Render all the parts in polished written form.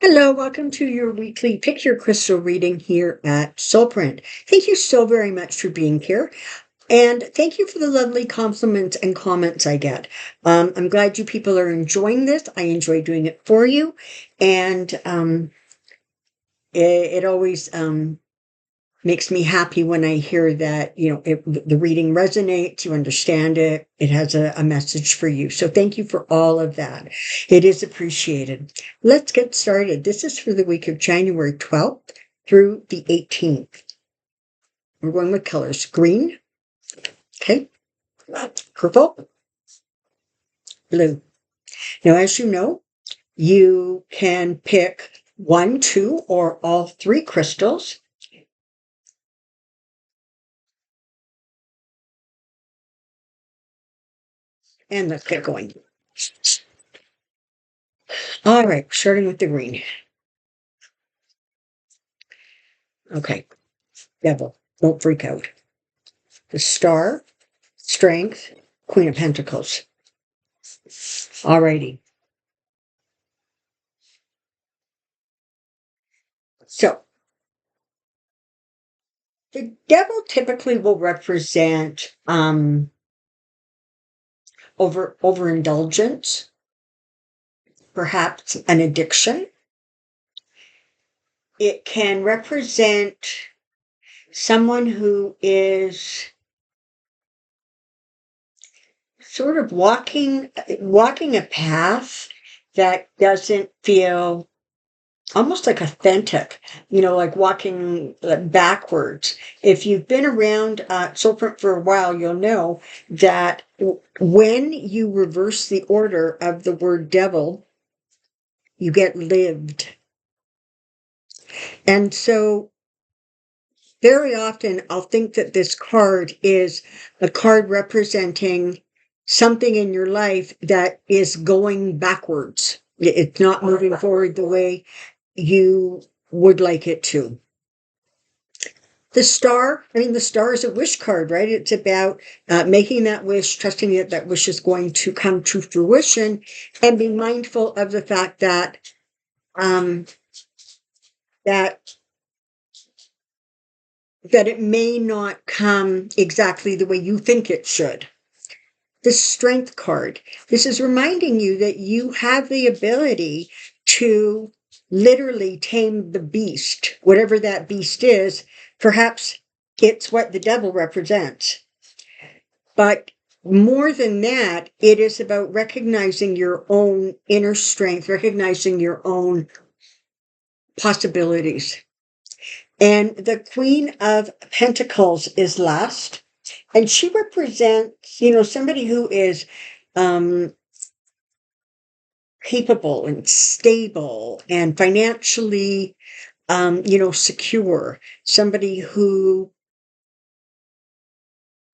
Hello, welcome to your weekly picture crystal reading here at Soulprint. Thank you so very much for being here. And thank you for the lovely compliments and comments I get. I'm glad you people are enjoying this. I enjoy doing it for you. And it always makes me happy when I hear that, the reading resonates, you understand it, it has a message for you. So thank you for all of that. It is appreciated. Let's get started. This is for the week of January 12th through the 18th. We're going with colors. Green, okay, purple, blue. Now, as you know, you can pick one, two, or all three crystals. And let's get going. All right, starting with the green. Okay, devil, don't freak out. The star, strength, Queen of Pentacles. Alrighty. So, the devil typically will represent overindulgence, perhaps an addiction. It can represent someone who is sort of walking a path that doesn't feel almost like authentic, like walking backwards. If you've been around Soulprint for a while, you'll know that when you reverse the order of the word devil, you get lived. And so very often I'll think that this card is a card representing something in your life that is going backwards. It's not moving forward the way you would like it to. The star is a wish card, right? It's about making that wish, trusting that that wish is going to come to fruition, and being mindful of the fact that that it may not come exactly the way you think it should. The strength card. This is reminding you that you have the ability to literally tame the beast, whatever that beast is. Perhaps it's what the devil represents. But more than that, it is about recognizing your own inner strength, recognizing your own possibilities. And the Queen of Pentacles is last. And she represents, somebody who is capable and stable and financially, secure. Somebody who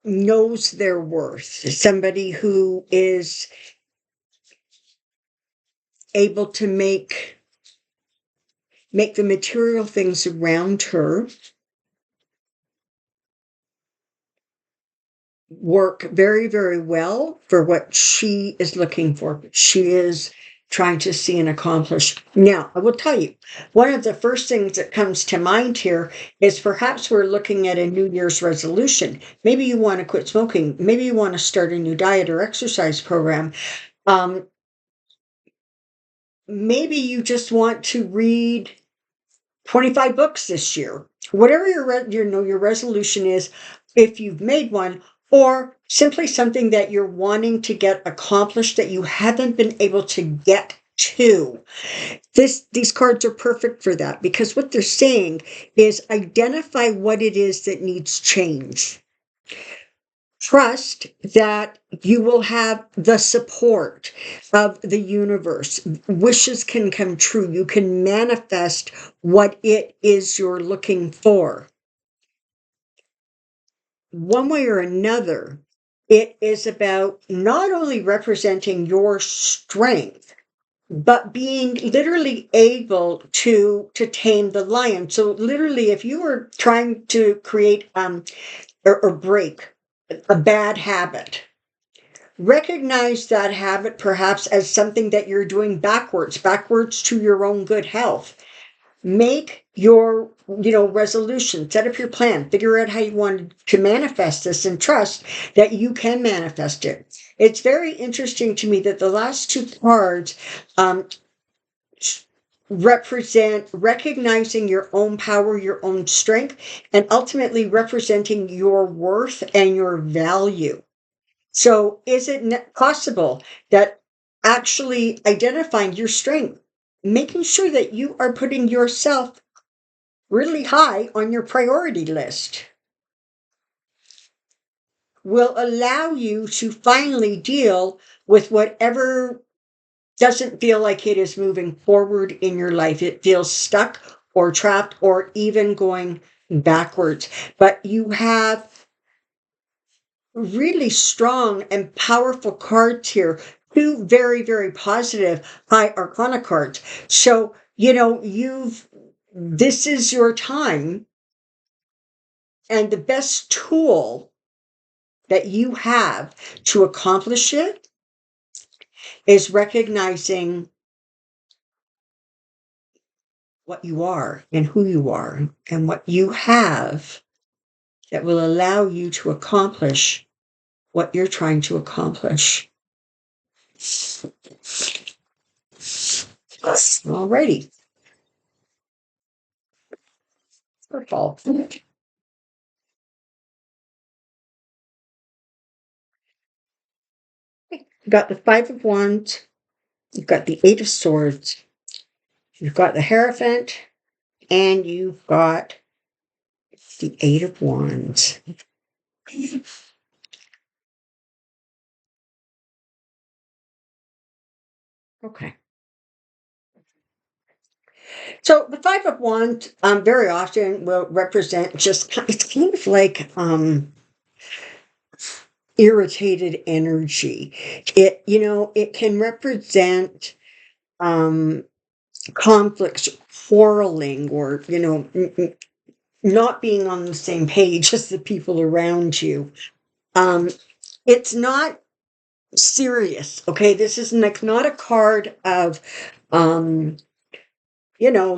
knows their worth. Somebody who is able to make the material things around her work very, very well for what she is looking for, she is trying to see and accomplish. Now, I will tell you, one of the first things that comes to mind here is perhaps we're looking at a New Year's resolution. Maybe you want to quit smoking. Maybe you want to start a new diet or exercise program. Maybe you just want to read 25 books this year. Whatever your resolution is, if you've made one, or simply something that you're wanting to get accomplished that you haven't been able to get to. These cards are perfect for that, because what they're saying is identify what it is that needs change. Trust that you will have the support of the universe. Wishes can come true. You can manifest what it is you're looking for. One way or another, it is about not only representing your strength, but being literally able to tame the lion. So literally, if you were trying to create or break a bad habit, recognize that habit perhaps as something that you're doing backwards to your own good health. Make your, resolution, set up your plan, figure out how you want to manifest this, and trust that you can manifest it. It's very interesting to me that the last two cards um, represent recognizing your own power, your own strength, and ultimately representing your worth and your value. So, is it possible that actually identifying your strength, making sure that you are putting yourself really high on your priority list, will allow you to finally deal with whatever doesn't feel like it is moving forward in your life? It feels stuck or trapped or even going backwards. But you have really strong and powerful cards here. Two very, very positive high arcana cards. So, this is your time, and the best tool that you have to accomplish it is recognizing what you are and who you are and what you have that will allow you to accomplish what you're trying to accomplish. Alrighty. Purple. You've got the Five of Wands, you've got the Eight of Swords, you've got the Hierophant, and you've got the Eight of Wands. Okay. So the Five of Wands very often will represent it's kind of like irritated energy. It can represent um, conflicts, quarreling, or, not being on the same page as the people around you. Um, it's not serious, okay? This is not a card of,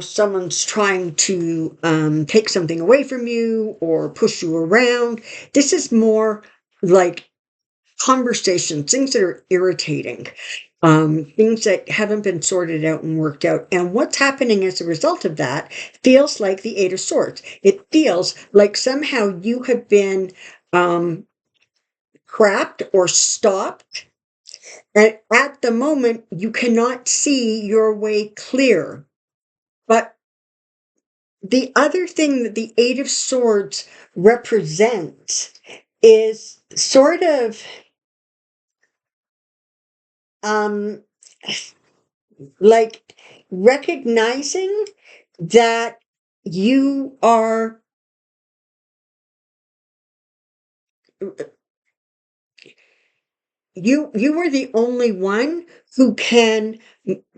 someone's trying to take something away from you or push you around. This is more like conversations, things that are irritating, things that haven't been sorted out and worked out. And what's happening as a result of that feels like the Eight of Swords. It feels like somehow you have been crapped or stopped. And at the moment, you cannot see your way clear. But the other thing that the Eight of Swords represents is sort of um, like recognizing that you are you are the only one who can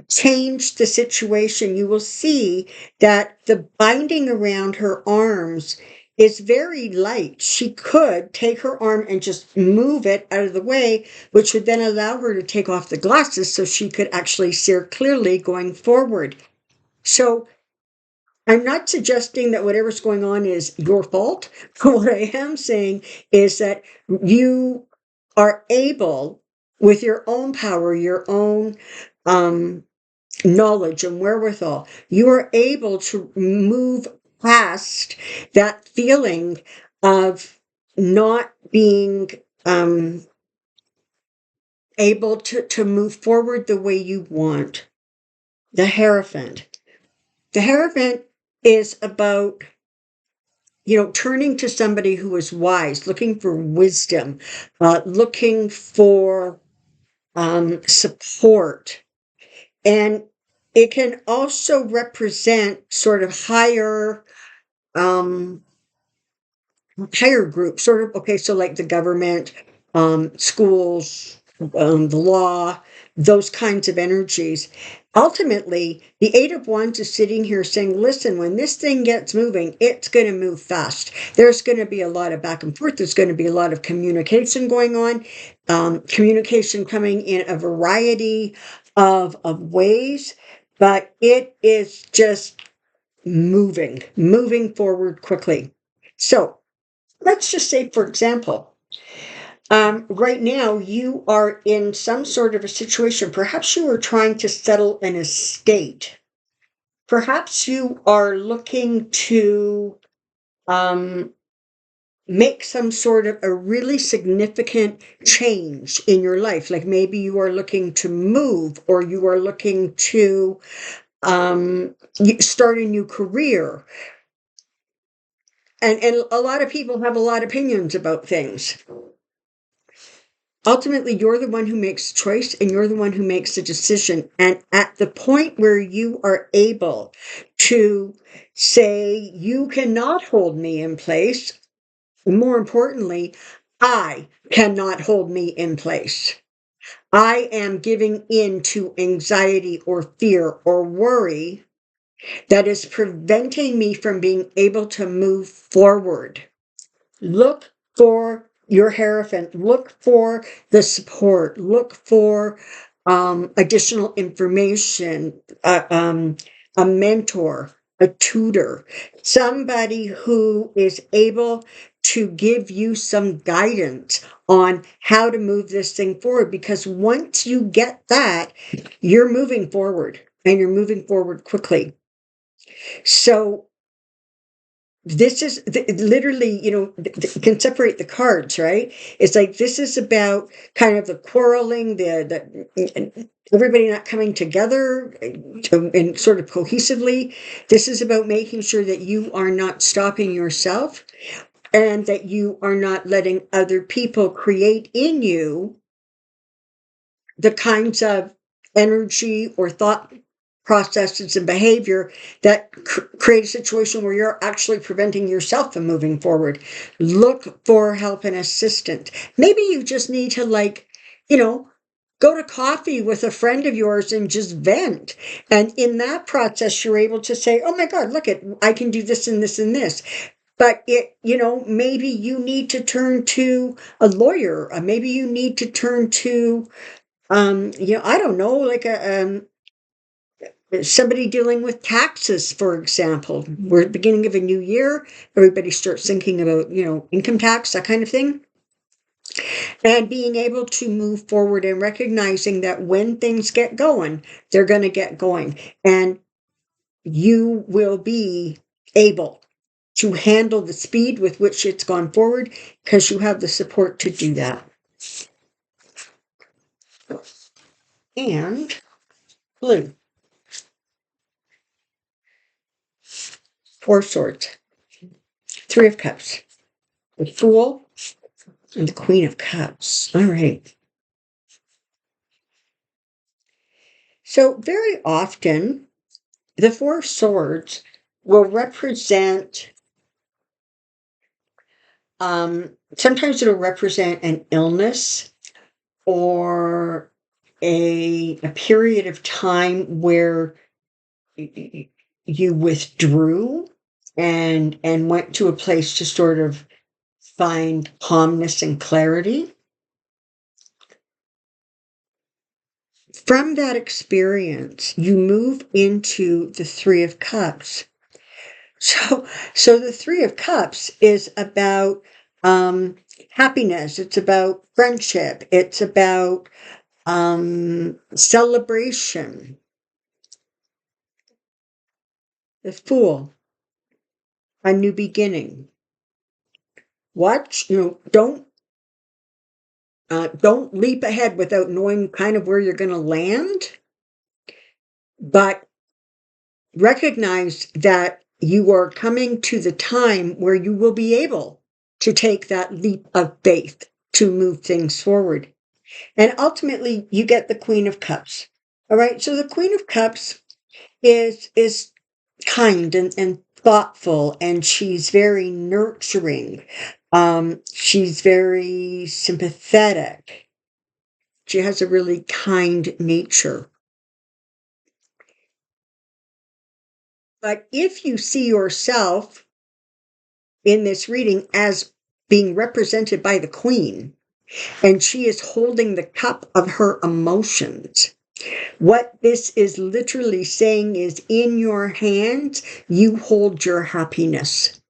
change the situation. You will see that the binding around her arms is very light. She could take her arm and just move it out of the way, which would then allow her to take off the glasses so she could actually see clearly going forward. So I'm not suggesting that whatever's going on is your fault. What I am saying is that you are able, with your own power, your own knowledge and wherewithal, you are able to move past that feeling of not being able to move forward the way you want. The Hierophant. The Hierophant is about turning to somebody who is wise, looking for wisdom, looking for support. And it can also represent sort of um, higher groups, sort of, okay, so like the government, schools, the law, those kinds of energies. Ultimately, the Eight of Wands is sitting here saying, listen, when this thing gets moving, it's going to move fast. There's going to be a lot of back and forth. There's going to be a lot of communication going on, communication coming in a variety of ways, but it is just moving forward quickly. So let's just say, for example, right now you are in some sort of a situation. Perhaps you are trying to settle an estate. Perhaps you are looking to make some sort of a really significant change in your life. Like maybe you are looking to move, or you are looking to start a new career. And a lot of people have a lot of opinions about things. Ultimately, you're the one who makes the choice, and you're the one who makes the decision. And at the point where you are able to say, you cannot hold me in place, more importantly, I cannot hold me in place. I am giving in to anxiety or fear or worry that is preventing me from being able to move forward. Look for your Hierophant. Look for the support. Look for additional information, a mentor, a tutor, somebody who is able to give you some guidance on how to move this thing forward. Because once you get that, you're moving forward, and you're moving forward quickly. So this is literally, can separate the cards, right? It's like, this is about kind of the quarreling, the everybody not coming together and sort of cohesively. This is about making sure that you are not stopping yourself, and that you are not letting other people create in you the kinds of energy or thought processes and behavior that create a situation where you're actually preventing yourself from moving forward. Look for help and assistance. Maybe you just need to, go to coffee with a friend of yours and just vent. And in that process, you're able to say, oh my God, look, I can do this and this and this. But maybe you need to turn to a lawyer. Maybe you need to turn to I don't know, like somebody dealing with taxes, for example. We're at the beginning of a new year. Everybody starts thinking about, income tax, that kind of thing. And being able to move forward and recognizing that when things get going, they're going to get going. And you will be able to handle the speed with which it's gone forward, because you have the support to do that. And blue. Four Swords. Three of Cups. The Fool and the Queen of Cups. All right. So very often, the Four Swords will represent, sometimes it'll represent an illness, or a period of time where you withdrew and went to a place to sort of find calmness and clarity. From that experience, you move into the Three of Cups. So the Three of Cups is about happiness. It's about friendship. It's about celebration. The Fool, a new beginning. Watch, don't leap ahead without knowing kind of where you're going to land, but recognize that you are coming to the time where you will be able to take that leap of faith to move things forward. And ultimately, you get the Queen of Cups. All right. So the Queen of Cups is kind and thoughtful, and she's very nurturing. She's very sympathetic. She has a really kind nature. But if you see yourself in this reading as being represented by the Queen, and she is holding the cup of her emotions, what this is literally saying is, in your hands, you hold your happiness.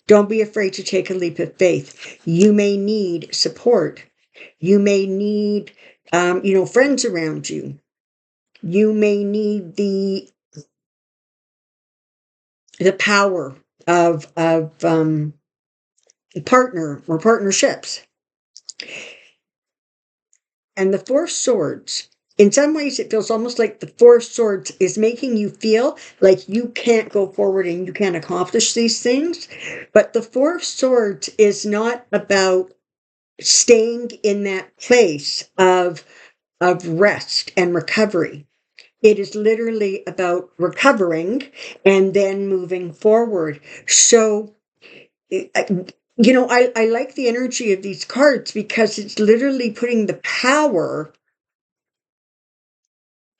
Don't be afraid to take a leap of faith. You may need support. You may need, friends around you. You may need the power of partner or partnerships. And the Four Swords, in some ways, it feels almost like the Four Swords is making you feel like you can't go forward and you can't accomplish these things. But the Four Swords is not about staying in that place of rest and recovery. It is literally about recovering and then moving forward. So, I like the energy of these cards because it's literally putting the power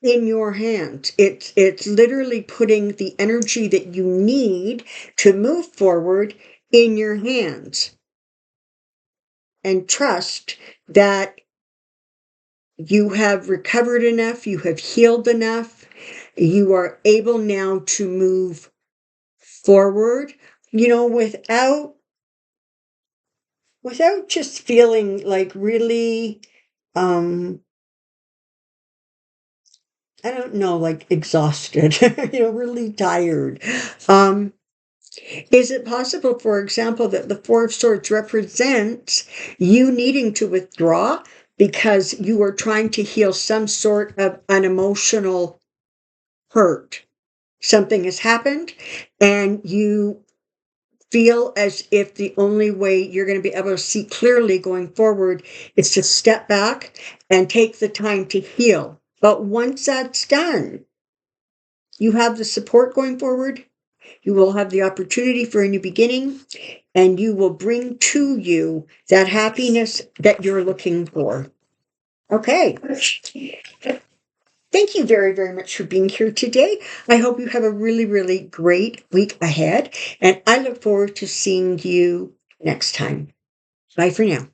in your hands. It's literally putting the energy that you need to move forward in your hands. And trust that you have recovered enough, you have healed enough, you are able now to move forward, without just feeling like really, I don't know, like exhausted, really tired. Is it possible, for example, that the Four of Swords represents you needing to withdraw because you are trying to heal some sort of an emotional hurt? Something has happened and you feel as if the only way you're going to be able to see clearly going forward is to step back and take the time to heal. But once that's done, you have the support going forward. You will have the opportunity for a new beginning, and you will bring to you that happiness that you're looking for. Okay. Thank you very, very much for being here today. I hope you have a really, really great week ahead, and I look forward to seeing you next time. Bye for now.